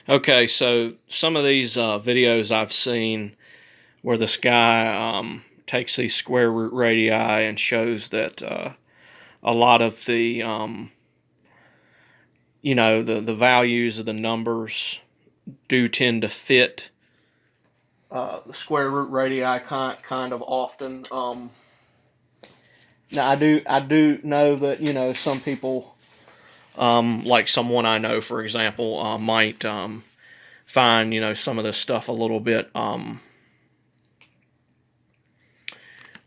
Okay, so some of these videos I've seen where this guy takes these square root radii and shows that a lot of the the values of the numbers do tend to fit the square root radii kind of often. Now I do know that some people, like someone I know, for example, might find some of this stuff a little bit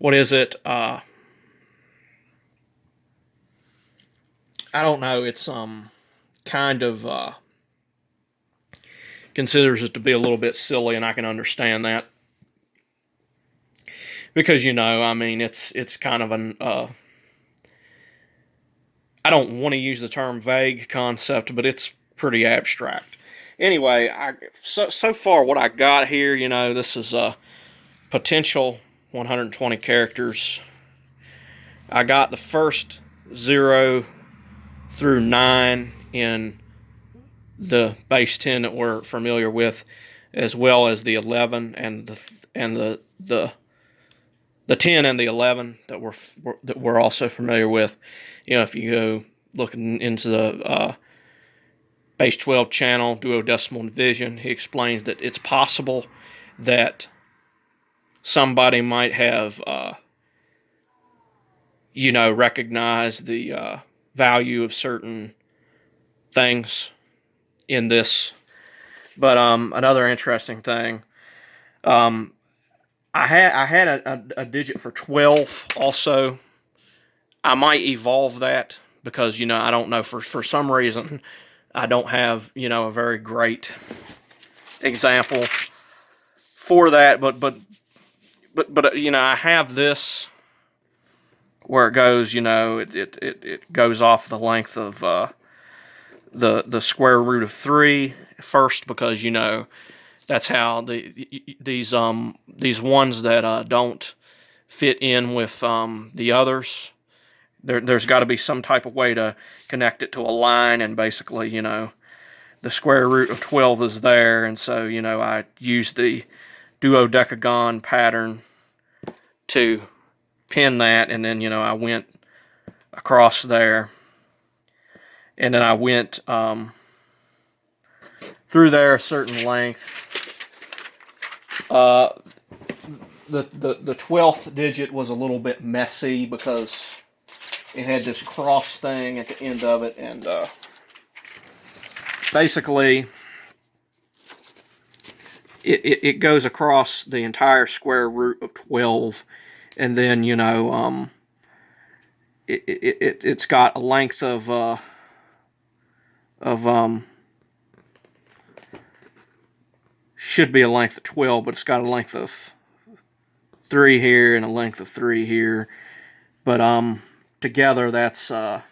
what is it? I don't know. It's kind of considers it to be a little bit silly, and I can understand that because I mean, it's kind of an I don't want to use the term vague concept, but it's pretty abstract. Anyway, so far what I got here, this is a potential 120 characters. I got the first 0 through 9 in the base 10 that we're familiar with, as well as the 11 and the 10 and the 11 that we're also familiar with. If you go looking into the base 12 channel duodecimal division, he explains that it's possible that somebody might have recognized the value of certain things in this. But another interesting thing, I had a digit for 12 also. I might evolve that because I don't know, for some reason I don't have a very great example for that, but I have this where it goes, it goes off the length of the square root of 3 first, because that's how these ones that don't fit in with the others. There's got to be some type of way to connect it to a line, and basically, the square root of 12 is there, and so I use the duodecagon pattern to pin that, and then I went across there, and then I went through there a certain length. The 12th digit was a little bit messy because it had this cross thing at the end of it, and basically it goes across the entire square root of 12, and then it's got a length of should be a length of 12, but it's got a length of 3 here and a length of 3 here. But together that's I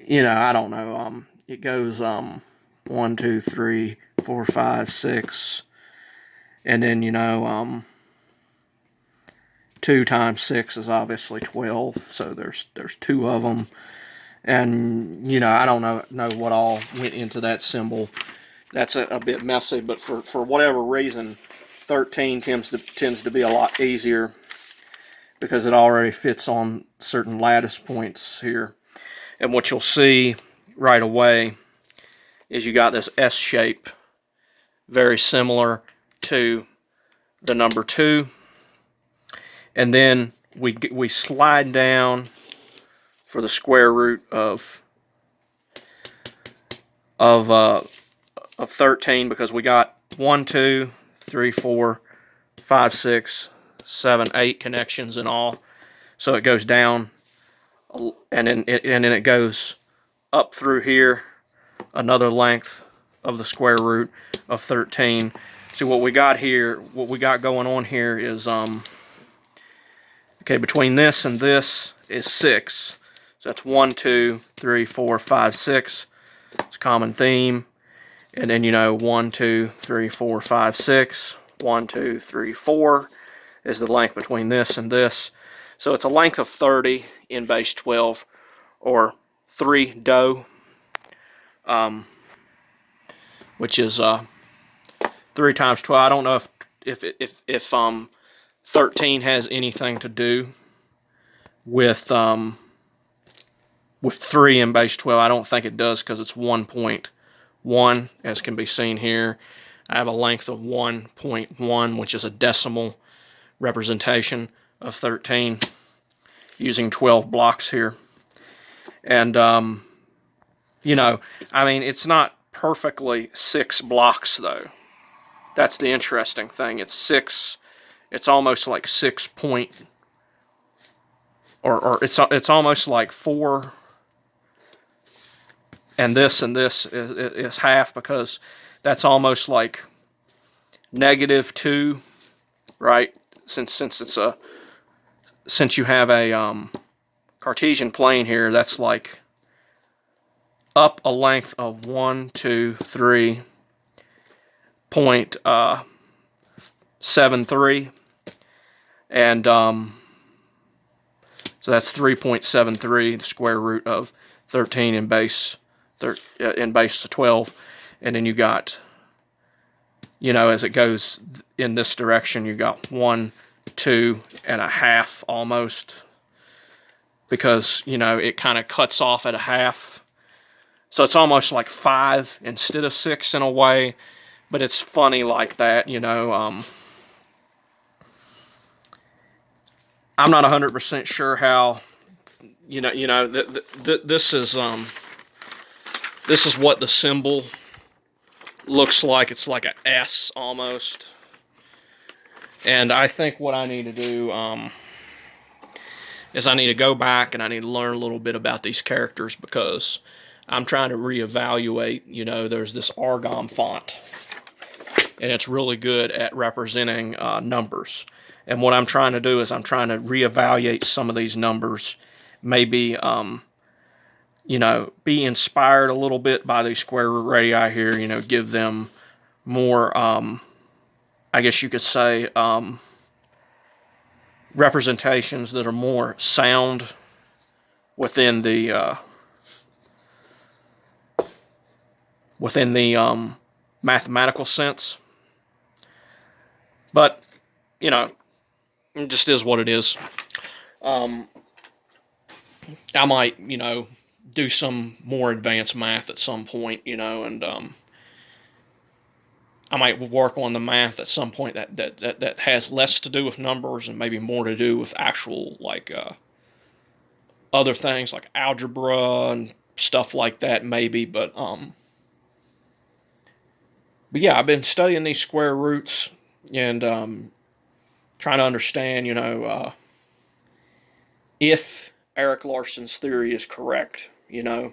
don't know. It goes 1, 2, 3, 4, 5, 6, and then 2 times 6 is obviously 12. So there's 2 of them, and I don't know what all went into that symbol. That's a bit messy, but for whatever reason, 13 tends to be a lot easier because it already fits on certain lattice points here. And what you'll see right away is you got this S shape, very similar to the number 2. And then we slide down for the square root of 13, because we got 1, 2, 3, 4, 5, 6, 7, 8 connections in all. So it goes down, and then it goes up through here, another length of the square root of 13. See what we got here, what we got going on here is okay, between this and this is 6. So that's 1, 2, 3, 4, 5, 6. It's a common theme. And then 1, 2, 3, 4, 5, 6. 1, 2, 3, 4 is the length between this and this. So it's a length of 30 in base 12, or 3 do. which is 3 times 12. I don't know if 13 has anything to do with 3 in base 12. I don't think it does, because it's 1.1, as can be seen here. I have a length of 1.1, which is a decimal representation of 13, using 12 blocks here. And, you know, I mean, it's not perfectly 6 blocks, though. That's the interesting thing. It's almost like 6 point, or it's almost like 4, and this is half, because that's almost like -2, right? Since you have a Cartesian plane here, that's like up a length of 1, 2, 3.73, and so that's 3.73, the square root of 13 in base 12, and then you got, you know, as it goes in this direction, you got 1, 2.5 almost, because, you know, it kind of cuts off at a half. So it's almost like 5 instead of 6 in a way, but it's funny like that, you know. I'm not 100% sure how, this is what the symbol looks like. It's like an S almost. And I think what I need to do is I need to go back and I need to learn a little bit about these characters, because I'm trying to reevaluate, you know, there's this Argon font, and it's really good at representing numbers. And what I'm trying to do is I'm trying to reevaluate some of these numbers, maybe, you know, be inspired a little bit by these square root radii here, you know, give them more, I guess you could say, representations that are more sound within the mathematical sense. But, you know, it just is what it is. I might, you know, do some more advanced math at some point, you know, and I might work on the math at some point that has less to do with numbers and maybe more to do with actual, like, other things like algebra and stuff like that, maybe. But yeah, I've been studying these square roots and trying to understand, you know, if Erik Larson's theory is correct, you know,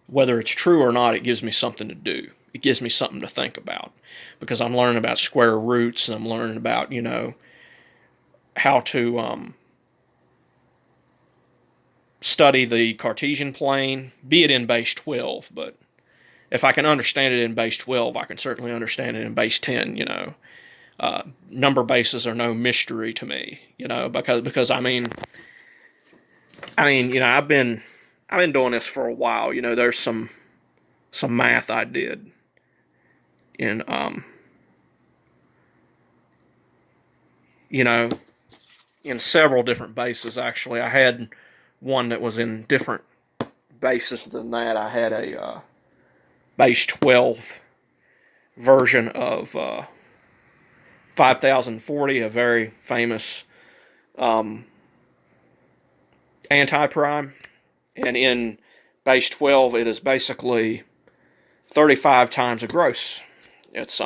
whether it's true or not, it gives me something to do. It gives me something to think about, because I'm learning about square roots, and I'm learning about, you know, how to study the Cartesian plane, be it in base 12, but if I can understand it in base 12, I can certainly understand it in base 10, you know. Number bases are no mystery to me, you know, because I mean, you know, I've been doing this for a while, you know. There's some math I did in, you know, in several different bases, actually. I had one that was in different bases than that. I had a base 12 version of 5040, a very famous antiprime. And in base 12, it is basically 35 times a gross. It's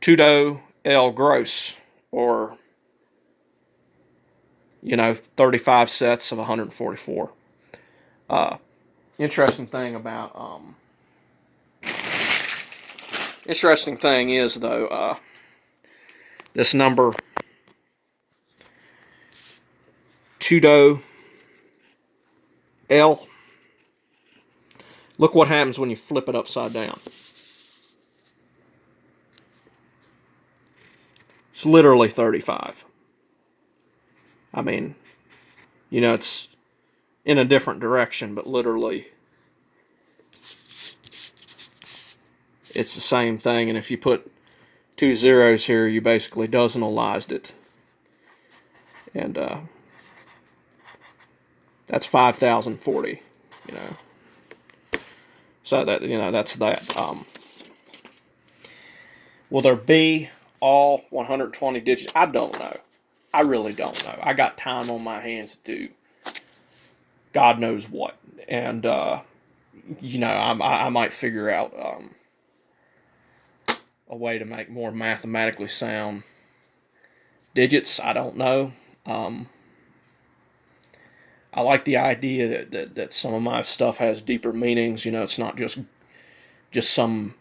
2do L gross, or, you know, 35 sets of 144. Interesting thing is, though, this number 2do L. Look what happens when you flip it upside down. It's literally 35. I mean, you know, it's in a different direction, but literally it's the same thing. And if you put 2 zeros here, you basically decimalized it. And that's 5,040, you know. So that, you know, that's that. Will there be all 120 digits? I don't know. I really don't know. I got time on my hands to do God knows what. And, you know, I might figure out a way to make more mathematically sound digits. I don't know. I like the idea that some of my stuff has deeper meanings. You know, it's not just some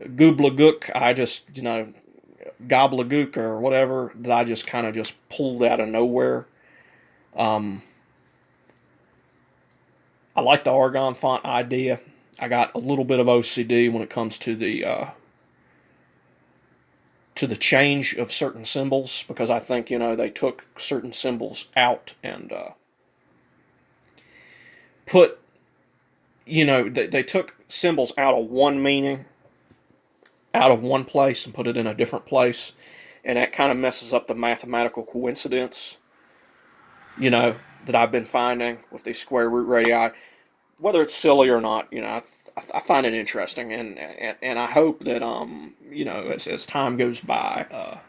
gooblagook. I just, you know, gobbledygook or whatever that I just kind of just pulled out of nowhere. I like the Argon font idea. I got a little bit of OCD when it comes to the change of certain symbols, because I think, you know, they took certain symbols out and put, you know, they took symbols out of one meaning, out of one place, and put it in a different place, and that kind of messes up the mathematical coincidence, you know, that I've been finding with these square root radii. Whether it's silly or not, you know, I find it interesting, and I hope that you know, as time goes by,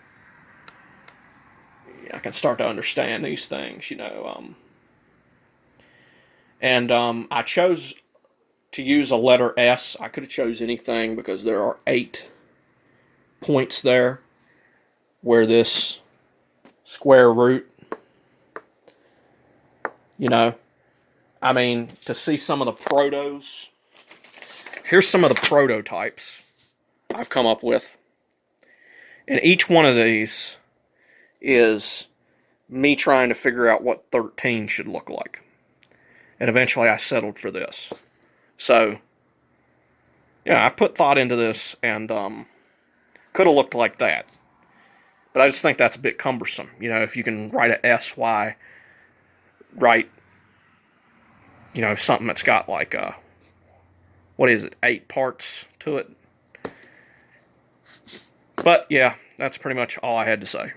I can start to understand these things, you know. And I chose to use a letter S. I could have chose anything because there are 8 points there where this square root, you know, I mean, to see some of the protos. Here's some of the prototypes I've come up with. And each one of these is me trying to figure out what 13 should look like. And eventually I settled for this. So, yeah, I put thought into this, and could have looked like that. But I just think that's a bit cumbersome. You know, if you can write a SY, write, you know, something that's got like, what is it, 8 parts to it. But, yeah, that's pretty much all I had to say.